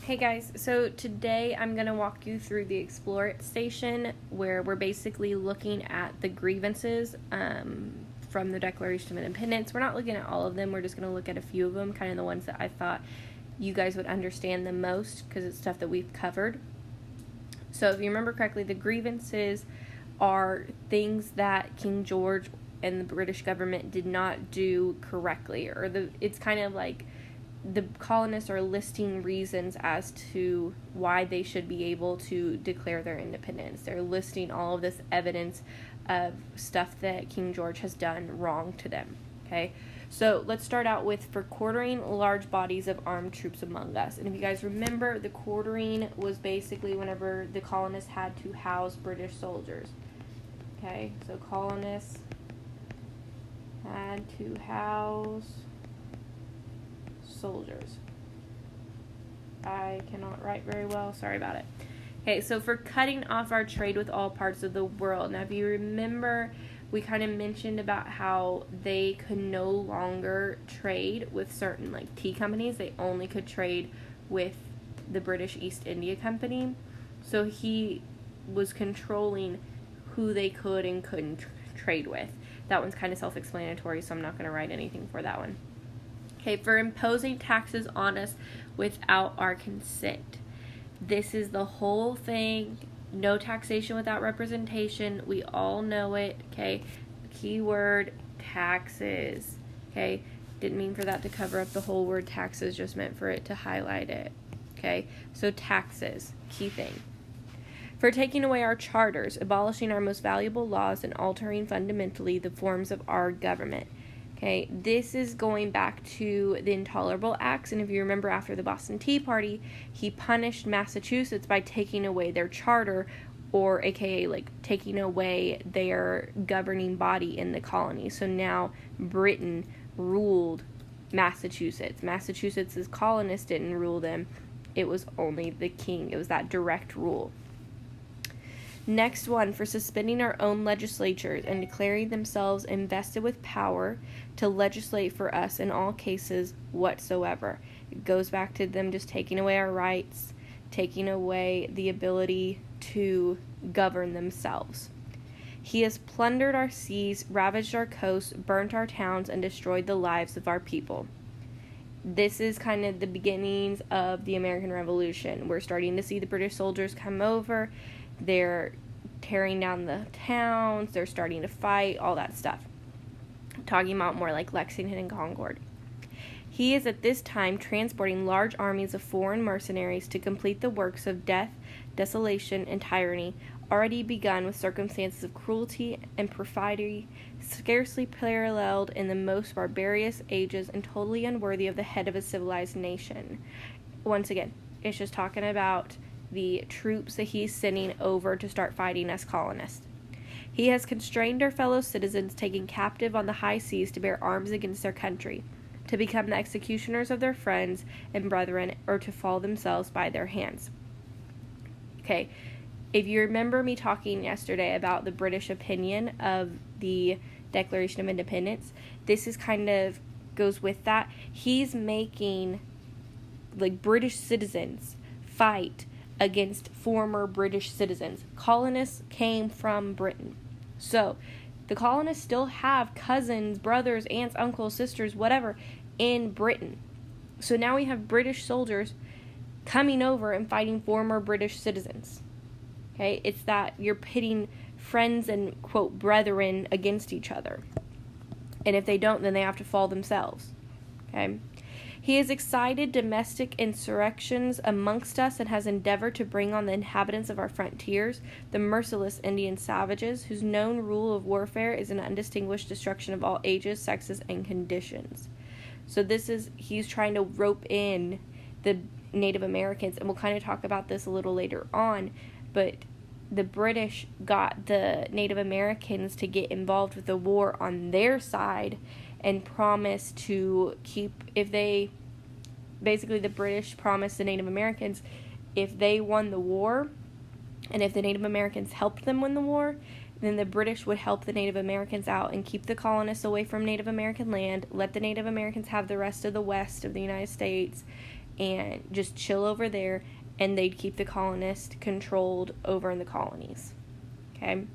Hey guys, so today I'm going to walk you through the Explore station where we're basically looking at the grievances from the Declaration of Independence. We're not looking at all of them, we're just going to look at a few of them, kind of the ones that I thought you guys would understand the most because it's stuff that we've covered. So if you remember correctly, the grievances are things that King George and the British government did not do correctly, or it's kind of like the colonists are listing reasons as to why they should be able to declare their independence. They're listing all of this evidence of stuff that King George has done wrong to them. Okay, so let's start out with for quartering large bodies of armed troops among us. And if you guys remember, the quartering was basically whenever the colonists had to house British soldiers. Okay, so colonists had to house soldiers. I cannot write very well, sorry about it. Okay, so for cutting off our trade with all parts of the world. Now if you remember, we kind of mentioned about how they could no longer trade with certain like tea companies. They only could trade with the British East India Company. So he was controlling who they could and couldn't trade with. That one's kind of self-explanatory, so I'm not going to write anything for that one. Okay, for imposing taxes on us without our consent. This is the whole thing. No taxation without representation. We all know it. Okay, keyword taxes. Okay, didn't mean for that to cover up the whole word taxes, just meant for it to highlight it. Okay, so taxes, key thing. For taking away our charters, abolishing our most valuable laws, and altering fundamentally the forms of our government. Okay, this is going back to the Intolerable Acts, and if you remember after the Boston Tea Party, he punished Massachusetts by taking away their charter, or aka like taking away their governing body in the colony. So now Britain ruled Massachusetts. Massachusetts' colonists didn't rule them. It was only the king. It was that direct rule. Next one, for suspending our own legislatures and declaring themselves invested with power to legislate for us in all cases whatsoever. It goes back to them just taking away our rights, taking away the ability to govern themselves. He has plundered our seas, ravaged our coasts, burnt our towns, and destroyed the lives of our people. This is kind of the beginnings of the American Revolution. We're starting to see the British soldiers come over. They're tearing down the towns. They're starting to fight, all that stuff. I'm talking about more like Lexington and Concord. He is at this time transporting large armies of foreign mercenaries to complete the works of death, desolation, and tyranny, already begun with circumstances of cruelty and perfidy scarcely paralleled in the most barbarous ages and totally unworthy of the head of a civilized nation. Once again, it's just talking about the troops that he's sending over to start fighting us colonists. He has constrained our fellow citizens taken captive on the high seas to bear arms against their country, to become the executioners of their friends and brethren, or to fall themselves by their hands. Okay, if you remember me talking yesterday about the British opinion of the Declaration of Independence, this is kind of goes with that. He's making like British citizens fight against former British citizens. Colonists came from Britain. So, the colonists still have cousins, brothers, aunts, uncles, sisters, whatever, in Britain. So now we have British soldiers coming over and fighting former British citizens. Okay, it's that you're pitting friends and, quote, brethren against each other. And if they don't, then they have to fall themselves. Okay? He has excited domestic insurrections amongst us and has endeavored to bring on the inhabitants of our frontiers, the merciless Indian savages, whose known rule of warfare is an undistinguished destruction of all ages, sexes, and conditions. So he's trying to rope in the Native Americans, and we'll kind of talk about this a little later on, but the British got the Native Americans to get involved with the war on their side and promised to the British promised the Native Americans if they won the war, and if the Native Americans helped them win the war, then the British would help the Native Americans out and keep the colonists away from Native American land, let the Native Americans have the rest of the west of the United States, and just chill over there, and they'd keep the colonists controlled over in the colonies. Okay?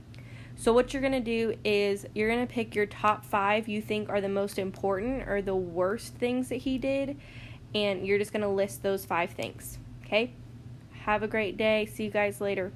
So what you're going to do is you're going to pick your top 5 you think are the most important or the worst things that he did, and you're just going to list those 5 things. Okay? Have a great day. See you guys later.